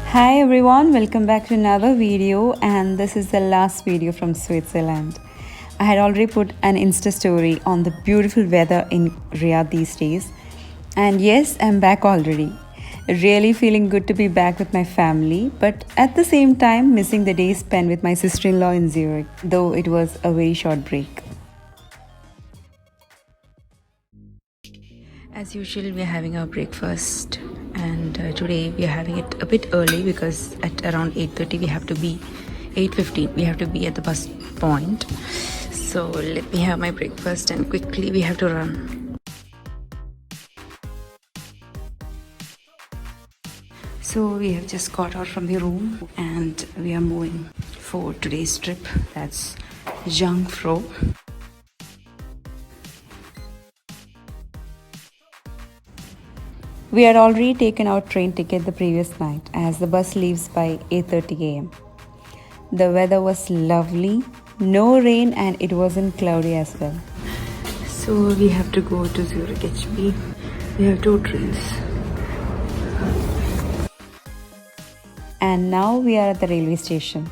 Hi everyone, welcome back to another video, and this is the last video from Switzerland. I had already put an Insta story on the beautiful weather in Riyadh these days, and yes, I'm back already. Really feeling good to be back with my family, but at the same time missing the day spent with my sister-in-law in Zurich, though it was a very short break. As usual, we are having our breakfast, and today we are having it a bit early because at around 8:30 we have to be 8:15 we have to be at the bus point. So let me have my breakfast and quickly we have to run. So we have just got out from the room and we are moving for today's trip. That's Jungfrau. We had already taken our train ticket the previous night as the bus leaves by 8:30 am. The weather was lovely, no rain, and it wasn't cloudy as well. So we have to go to Zurich HB. We have 2 trains. And now we are at the railway station.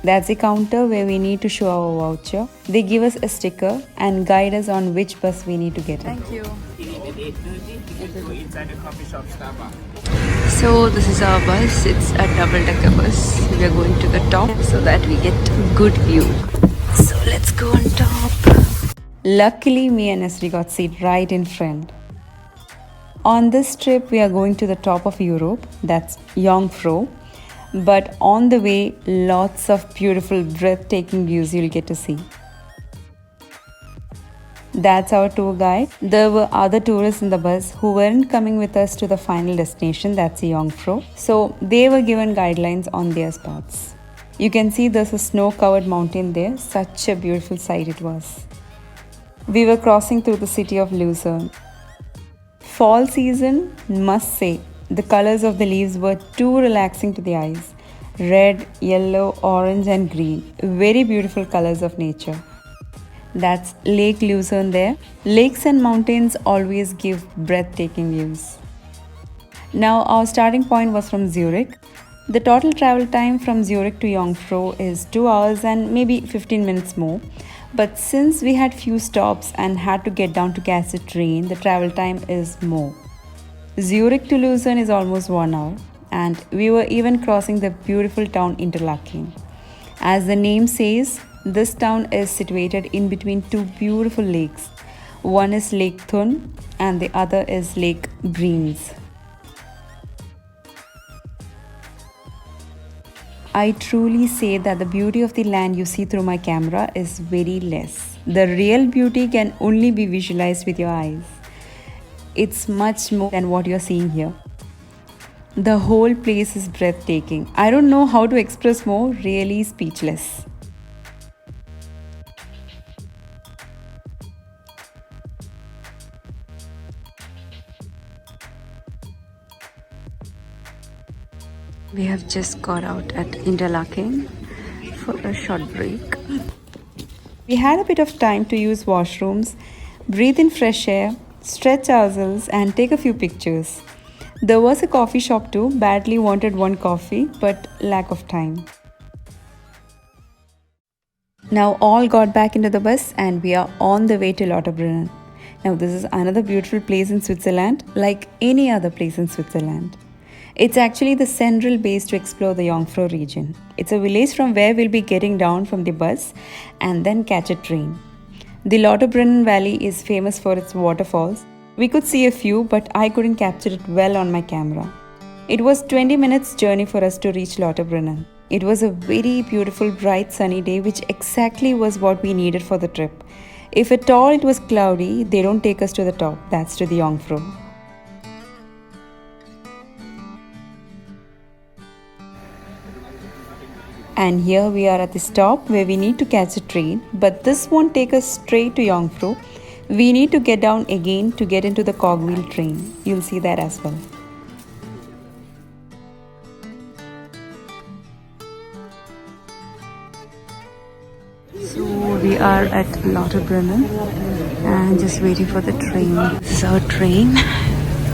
That's the counter where we need to show our voucher. They give us a sticker and guide us on which bus we need to get in. Thank you. So this is our bus. It's a double-decker bus. We are going to the top so that we get good view. So let's go on top. Luckily, me and Esri got seat right in front. On this trip, we are going to the top of Europe. That's Jungfrau. But on the way, lots of beautiful, breathtaking views you'll get to see. That's our tour guide. There were other tourists in the bus who weren't coming with us to the final destination, that's Jungfrau. So they were given guidelines on their spots. You can see there's a snow-covered mountain there. Such a beautiful sight it was. We were crossing through the city of Lucerne. Fall season, must say, the colors of the leaves were too relaxing to the eyes. Red, yellow, orange and green. Very beautiful colors of nature. That's Lake Lucerne there. Lakes and mountains always give breathtaking views. Now our starting point was from Zurich. The total travel time from Zurich to Jungfrau is 2 hours and maybe 15 minutes more. But since we had few stops and had to get down to catch a train, the travel time is more. Zurich to Lucerne is almost 1 hour, and we were even crossing the beautiful town Interlaken. As the name says, this town is situated in between 2 beautiful lakes. One is Lake Thun and the other is Lake Breens. I truly say that the beauty of the land you see through my camera is very less. The real beauty can only be visualized with your eyes. It's much more than what you're seeing here. The whole place is breathtaking. I don't know how to express more, really speechless. We have just got out at Interlaken for a short break. We had a bit of time to use washrooms, breathe in fresh air, stretch ourselves and take a few pictures. There was a coffee shop too, badly wanted one coffee, but lack of time. Now all got back into the bus and we are on the way to Lauterbrunnen. Now this is another beautiful place in Switzerland, like any other place in Switzerland. It's actually the central base to explore the Jungfrau region. It's a village from where we'll be getting down from the bus and then catch a train. The Lauterbrunnen Valley is famous for its waterfalls. We could see a few, but I couldn't capture it well on my camera. It was 20 minutes journey for us to reach Lauterbrunnen. It was a very beautiful, bright, sunny day, which exactly was what we needed for the trip. If at all it was cloudy, they don't take us to the top, that's to the Jungfrau. And here we are at the stop where we need to catch a train, but this won't take us straight to Jungfrau. We need to get down again to get into the Cogwheel Train. You'll see that as well. So we are at Lauterbrunnen and just waiting for the train. This is our train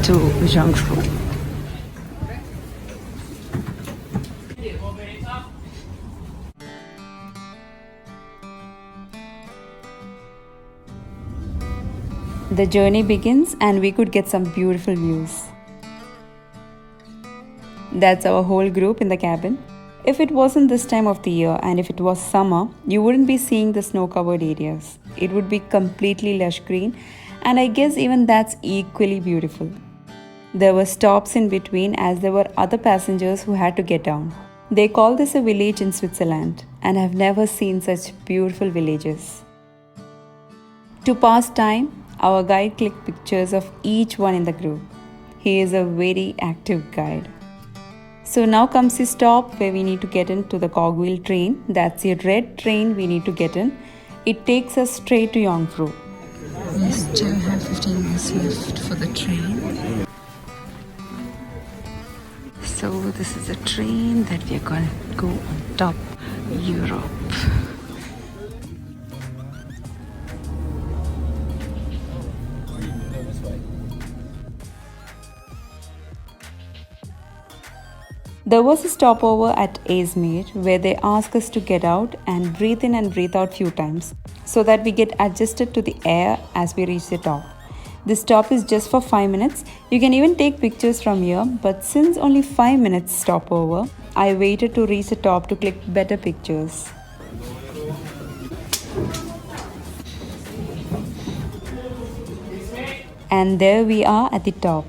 to Jungfrau. The journey begins and we could get some beautiful views. That's our whole group in the cabin. If it wasn't this time of the year and if it was summer, you wouldn't be seeing the snow-covered areas. It would be completely lush green, and I guess even that's equally beautiful. There were stops in between as there were other passengers who had to get down. They call this a village in Switzerland, and I've never seen such beautiful villages. To pass time, our guide clicked pictures of each one in the group. He is a very active guide. So now comes the stop where we need to get into the Cogwheel Train. That's the red train we need to get in. It takes us straight to Jungfrau. We still have 15 minutes left for the train. So this is a train that we are going to go on top Europe. There was a stopover at Izmir where they ask us to get out and breathe in and breathe out few times so that we get adjusted to the air as we reach the top. This stop is just for 5 minutes. You can even take pictures from here, but since only 5 minutes stopover, I waited to reach the top to click better pictures. And there we are at the top.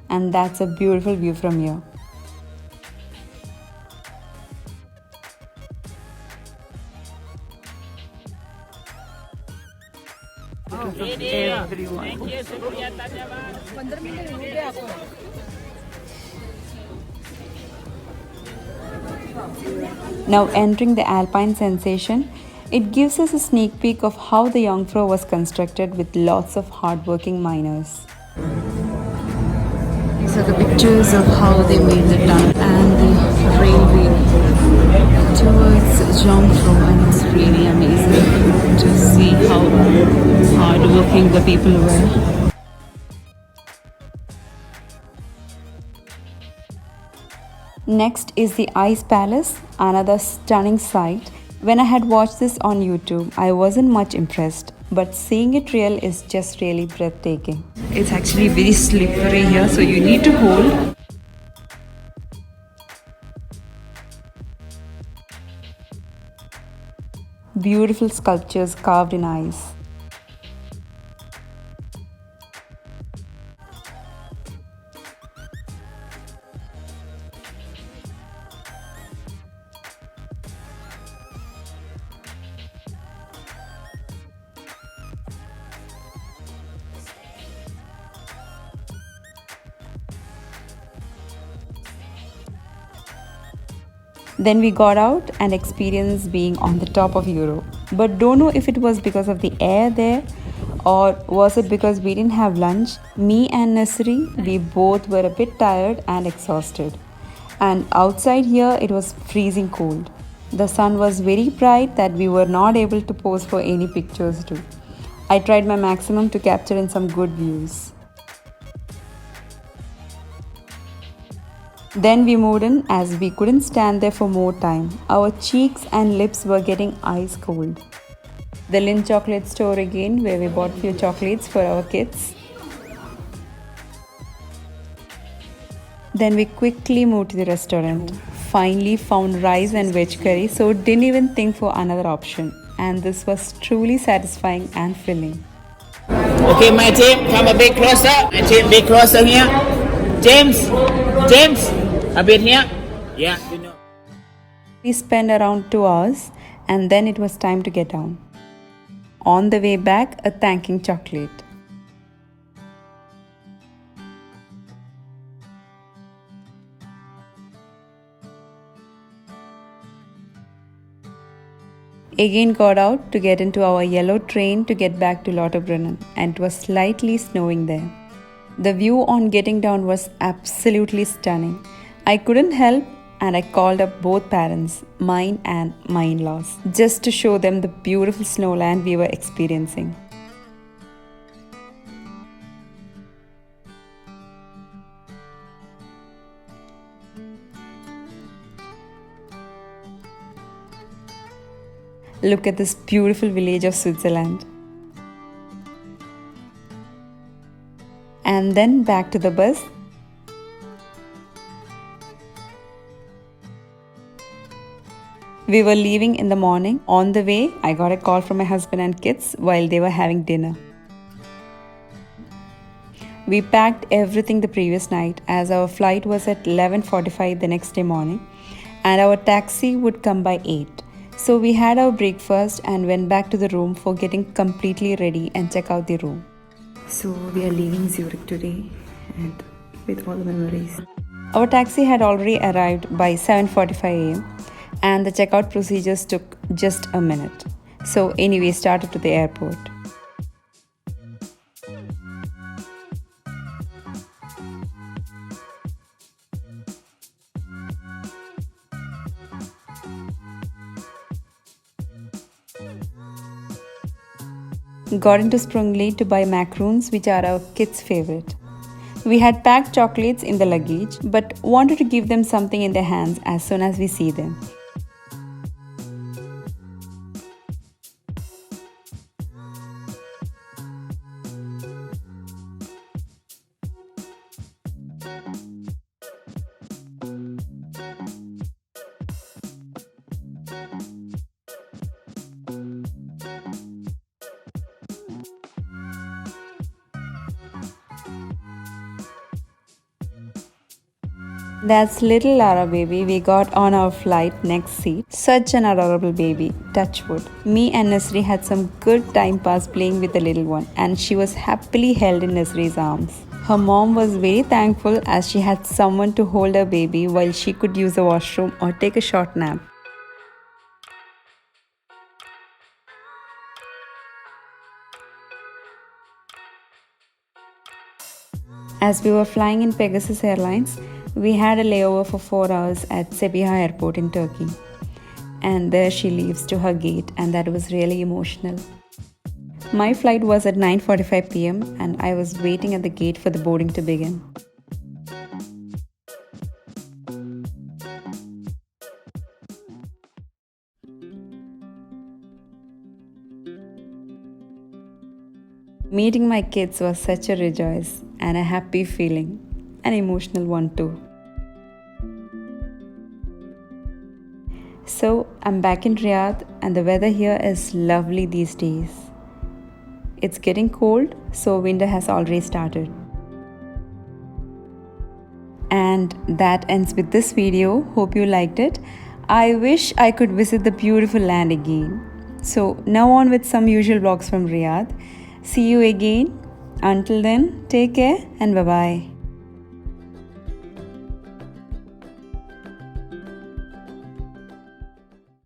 And that's a beautiful view from here. Everyone. Now entering the Alpine sensation, it gives us a sneak peek of how the Jungfrau was constructed with lots of hardworking miners. These are the pictures of how they made the tunnel and the railway towards Jungfrau, and it's really amazing to see how hardworking the people were. Next is the Ice Palace, another stunning sight. When I had watched this on YouTube, I wasn't much impressed, but seeing it real is just really breathtaking. It's actually very slippery here, so you need to hold. Beautiful sculptures carved in ice. Then we got out and experienced being on the top of Europe. But don't know if it was because of the air there or was it because we didn't have lunch. Me and Nasri, we both were a bit tired and exhausted. And outside here it was freezing cold. The sun was very bright that we were not able to pose for any pictures too. I tried my maximum to capture in some good views. Then we moved in as we couldn't stand there for more time. Our cheeks and lips were getting ice cold. The Lindt chocolate store again, where we bought few chocolates for our kids. Then we quickly moved to the restaurant. Finally found rice and veg curry, so didn't even think for another option. And this was truly satisfying and filling. Okay, my team, come a bit closer. My team, be closer here. James, a bit here. Yeah, you know. We spent around 2 hours and then it was time to get down. On the way back, a thanking chocolate. Again got out to get into our yellow train to get back to Lauterbrunnen, and it was slightly snowing there. The view on getting down was absolutely stunning. I couldn't help and I called up both parents, mine and my in-laws, just to show them the beautiful snowland we were experiencing. Look at this beautiful village of Switzerland. And then back to the bus. We were leaving in the morning. On the way, I got a call from my husband and kids while they were having dinner. We packed everything the previous night as our flight was at 11:45 the next day morning and our taxi would come by 8. So we had our breakfast and went back to the room for getting completely ready and check out the room. So we are leaving Zurich today and with all the memories. Our taxi had already arrived by 7:45 am and the checkout procedures took just a minute. So anyway, started to the airport. Got into Sprungli to buy macaroons, which are our kids' favorite. We had packed chocolates in the luggage, but wanted to give them something in their hands as soon as we see them. That's little Lara baby we got on our flight next seat. Such an adorable baby, touch wood. Me and Nasri had some good time pass playing with the little one and she was happily held in Nasri's arms. Her mom was very thankful as she had someone to hold her baby while she could use the washroom or take a short nap. As we were flying in Pegasus Airlines, we had a layover for 4 hours at Sabiha Airport in Turkey. And there she leaves to her gate, and that was really emotional. My flight was at 9:45 pm and I was waiting at the gate for the boarding to begin. Meeting my kids was such a rejoice and a happy feeling, an emotional one too. So I'm back in Riyadh and the weather here is lovely these days. It's getting cold, so winter has already started. And that ends with this video. Hope you liked it. I wish I could visit the beautiful land again. So now on with some usual vlogs from Riyadh. See you again. Until then, take care and bye-bye.